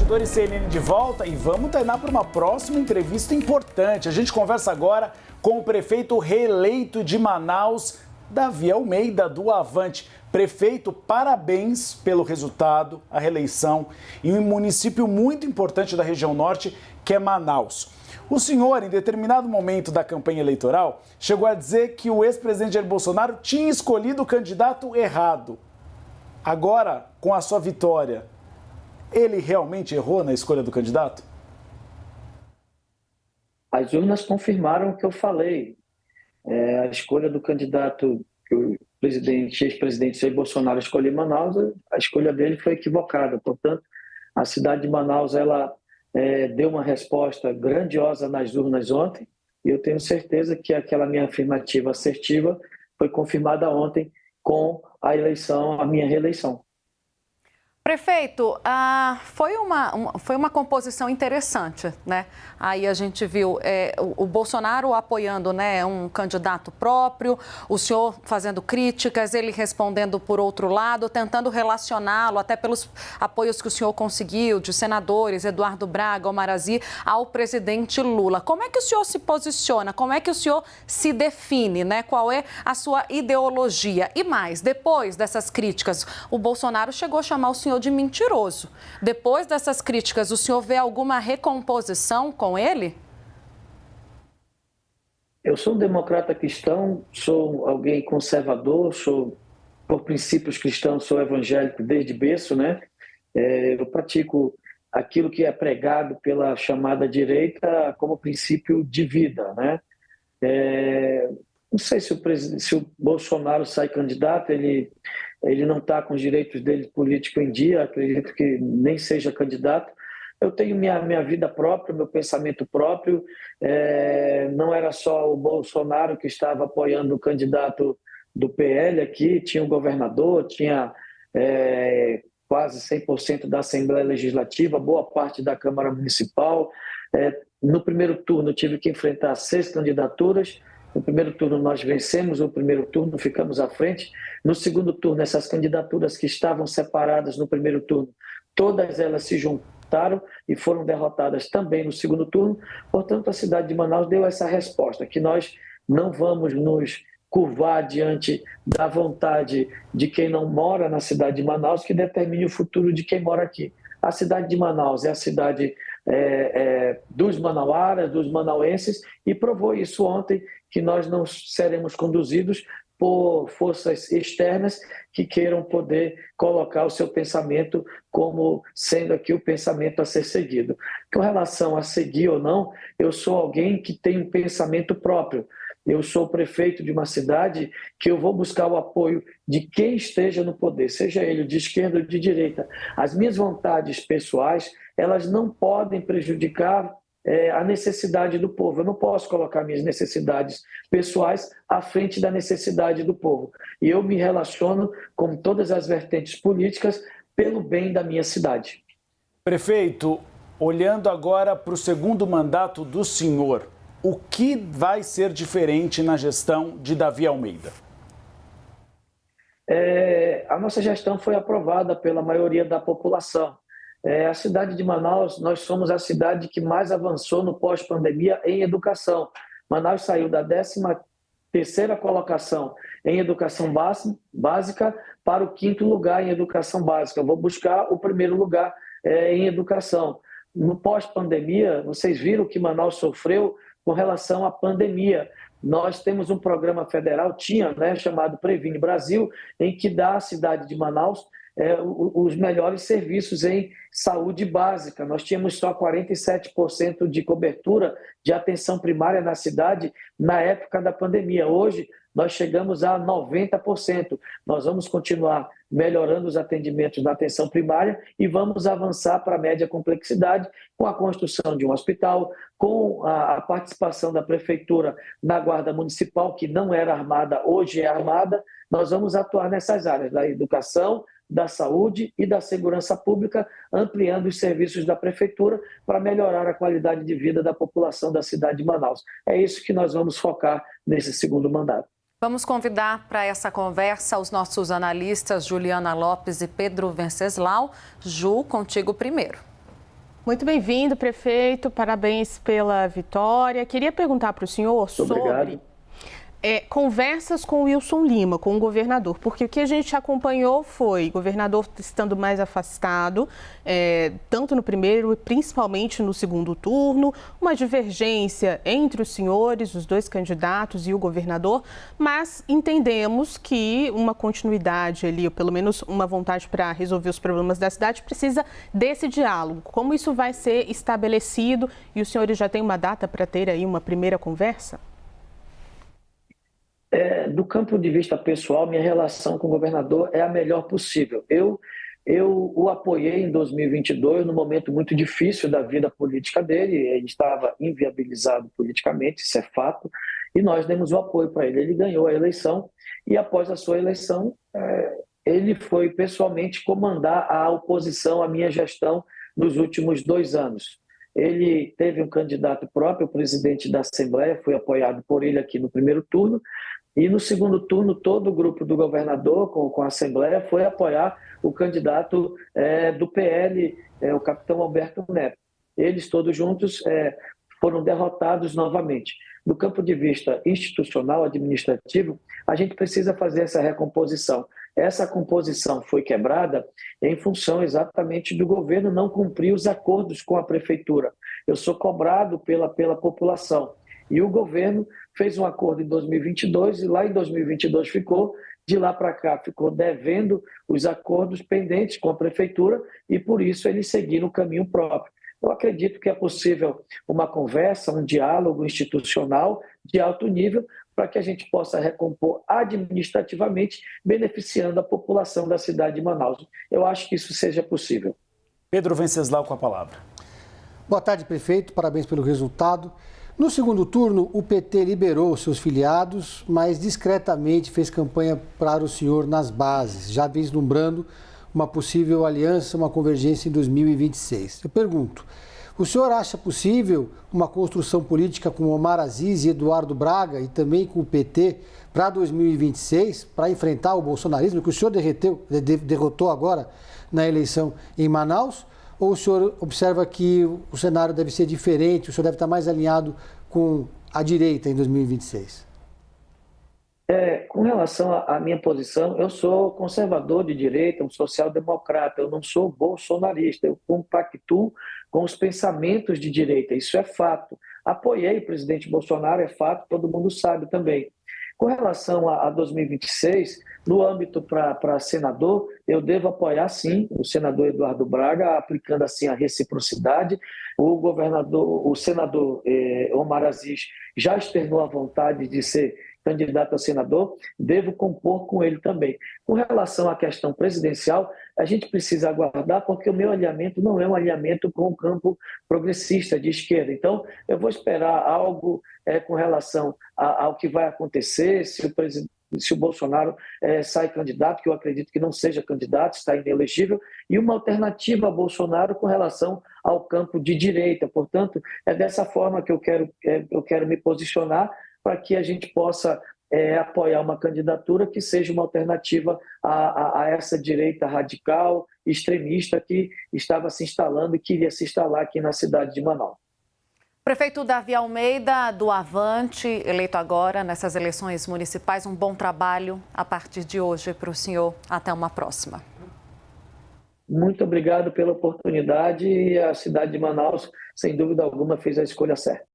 Bastidores CNN de volta e vamos treinar para uma próxima entrevista importante. A gente conversa agora com o prefeito reeleito de Manaus, Davi Almeida, do Avante. Prefeito, parabéns pelo resultado, a reeleição em um município muito importante da região norte, que é Manaus. O senhor, em determinado momento da campanha eleitoral, chegou a dizer que o ex-presidente Jair Bolsonaro tinha escolhido o candidato errado. Agora, com a sua vitória, ele realmente errou na escolha do candidato? As urnas confirmaram o que eu falei. A escolha do candidato que o ex-presidente Jair Bolsonaro escolheu em Manaus, a escolha dele foi equivocada. Portanto, a cidade de Manaus ela deu uma resposta grandiosa nas urnas ontem e eu tenho certeza que aquela minha afirmativa assertiva foi confirmada ontem com a eleição, a minha reeleição. Prefeito, foi uma composição interessante, né? Aí a gente viu o Bolsonaro apoiando, né, um candidato próprio, o senhor fazendo críticas, ele respondendo por outro lado, tentando relacioná-lo, até pelos apoios que o senhor conseguiu, de senadores, Eduardo Braga, Omar Aziz, ao presidente Lula. Como é que o senhor se posiciona? Como é que o senhor se define, né? Qual é a sua ideologia? E mais, depois dessas críticas, o Bolsonaro chegou a chamar o senhor de mentiroso. Depois dessas críticas, o senhor vê alguma recomposição com ele? Eu sou um democrata cristão, sou alguém conservador, por princípios cristãos, sou evangélico desde berço, né? Eu pratico aquilo que é pregado pela chamada direita como princípio de vida, né? Não sei se o Bolsonaro sai candidato, ele não está com os direitos dele político em dia, acredito que nem seja candidato. Eu tenho minha vida própria, meu pensamento próprio. Não era só o Bolsonaro que estava apoiando o candidato do PL aqui, tinha o governador, tinha quase 100% da Assembleia Legislativa, boa parte da Câmara Municipal. No primeiro turno, tive que enfrentar 6 candidaturas. No primeiro turno nós vencemos o primeiro turno, ficamos à frente. No segundo turno, essas candidaturas que estavam separadas no primeiro turno, todas elas se juntaram e foram derrotadas também no segundo turno. Portanto, a cidade de Manaus deu essa resposta, que nós não vamos nos curvar diante da vontade de quem não mora na cidade de Manaus, que determine o futuro de quem mora aqui. A cidade de Manaus é a cidade dos manauaras, dos manauenses, e provou isso ontem, que nós não seremos conduzidos por forças externas que queiram poder colocar o seu pensamento como sendo aqui o pensamento a ser seguido. Com relação a seguir ou não, eu sou alguém que tem um pensamento próprio. Eu sou prefeito de uma cidade que eu vou buscar o apoio de quem esteja no poder, seja ele de esquerda ou de direita. As minhas vontades pessoais, elas não podem prejudicar a necessidade do povo. Eu não posso colocar minhas necessidades pessoais à frente da necessidade do povo. E eu me relaciono com todas as vertentes políticas pelo bem da minha cidade. Prefeito, olhando agora para o segundo mandato do senhor, o que vai ser diferente na gestão de Davi Almeida? A nossa gestão foi aprovada pela maioria da população. A cidade de Manaus, nós somos a cidade que mais avançou no pós-pandemia em educação. Manaus saiu da 13ª colocação em educação básica para o 5º lugar em educação básica. Eu vou buscar o primeiro lugar em educação. No pós-pandemia, vocês viram que Manaus sofreu com relação à pandemia. Nós temos um programa federal, chamado Previne Brasil, em que dá à cidade de Manaus os melhores serviços em saúde básica. Nós tínhamos só 47% de cobertura de atenção primária na cidade na época da pandemia. Hoje, nós chegamos a 90%. Nós vamos continuar melhorando os atendimentos na atenção primária e vamos avançar para a média complexidade com a construção de um hospital, com a participação da Prefeitura na Guarda Municipal, que não era armada, hoje é armada. Nós vamos atuar nessas áreas da educação, da saúde e da segurança pública, ampliando os serviços da Prefeitura para melhorar a qualidade de vida da população da cidade de Manaus. É isso que nós vamos focar nesse segundo mandato. Vamos convidar para essa conversa os nossos analistas Juliana Lopes e Pedro Venceslau. Ju, contigo primeiro. Muito bem-vindo, prefeito. Parabéns pela vitória. Queria perguntar para o senhor sobre conversas com o Wilson Lima, com o governador, porque o que a gente acompanhou foi o governador estando mais afastado, tanto no primeiro e principalmente no segundo turno, uma divergência entre os senhores, os dois candidatos e o governador, mas entendemos que uma continuidade ali, ou pelo menos uma vontade para resolver os problemas da cidade, precisa desse diálogo. Como isso vai ser estabelecido e os senhores já têm uma data para ter aí uma primeira conversa? Do campo de vista pessoal, minha relação com o governador é a melhor possível. Eu o apoiei em 2022, num momento muito difícil da vida política dele. Ele estava inviabilizado politicamente, isso é fato, e nós demos o apoio para ele. Ele ganhou a eleição e, após a sua eleição, ele foi pessoalmente comandar a oposição à minha gestão nos últimos 2 anos. Ele teve um candidato próprio, o presidente da Assembleia, foi apoiado por ele aqui no primeiro turno, e no segundo turno todo o grupo do governador com a Assembleia foi apoiar o candidato do PL, o capitão Alberto Neto. Eles todos juntos foram derrotados novamente. Do campo de vista institucional, administrativo, a gente precisa fazer essa recomposição. Essa composição foi quebrada em função exatamente do governo não cumprir os acordos com a prefeitura. Eu sou cobrado pela população. E o governo fez um acordo em 2022 e lá em 2022 ficou, de lá para cá ficou devendo os acordos pendentes com a prefeitura e por isso ele seguiu no caminho próprio. Eu acredito que é possível uma conversa, um diálogo institucional de alto nível para que a gente possa recompor administrativamente, beneficiando a população da cidade de Manaus. Eu acho que isso seja possível. Pedro Venceslau com a palavra. Boa tarde, prefeito. Parabéns pelo resultado. No segundo turno, o PT liberou seus filiados, mas discretamente fez campanha para o senhor nas bases, já vislumbrando uma possível aliança, uma convergência em 2026. Eu pergunto, o senhor acha possível uma construção política com Omar Aziz e Eduardo Braga e também com o PT para 2026, para enfrentar o bolsonarismo que o senhor derrotou agora na eleição em Manaus? Ou o senhor observa que o cenário deve ser diferente, o senhor deve estar mais alinhado com a direita em 2026? Com relação à minha posição, eu sou conservador de direita, um social-democrata, eu não sou bolsonarista, eu compactuo com os pensamentos de direita, isso é fato. Apoiei o presidente Bolsonaro, é fato, todo mundo sabe também. Com relação a 2026, no âmbito para senador, eu devo apoiar sim o senador Eduardo Braga, aplicando assim a reciprocidade. O senador Omar Aziz já externou a vontade de ser candidato a senador, devo compor com ele também. Com relação à questão presidencial, a gente precisa aguardar, porque o meu alinhamento não é um alinhamento com o campo progressista de esquerda. Então, eu vou esperar algo com relação ao que vai acontecer, se o Bolsonaro sai candidato, que eu acredito que não seja candidato, está inelegível, e uma alternativa a Bolsonaro com relação ao campo de direita. Portanto, é dessa forma que eu quero me posicionar, para que a gente possa apoiar uma candidatura que seja uma alternativa a essa direita radical, extremista, que estava se instalando e queria se instalar aqui na cidade de Manaus. Prefeito Davi Almeida, do Avante, eleito agora nessas eleições municipais, um bom trabalho a partir de hoje para o senhor. Até uma próxima. Muito obrigado pela oportunidade e a cidade de Manaus, sem dúvida alguma, fez a escolha certa.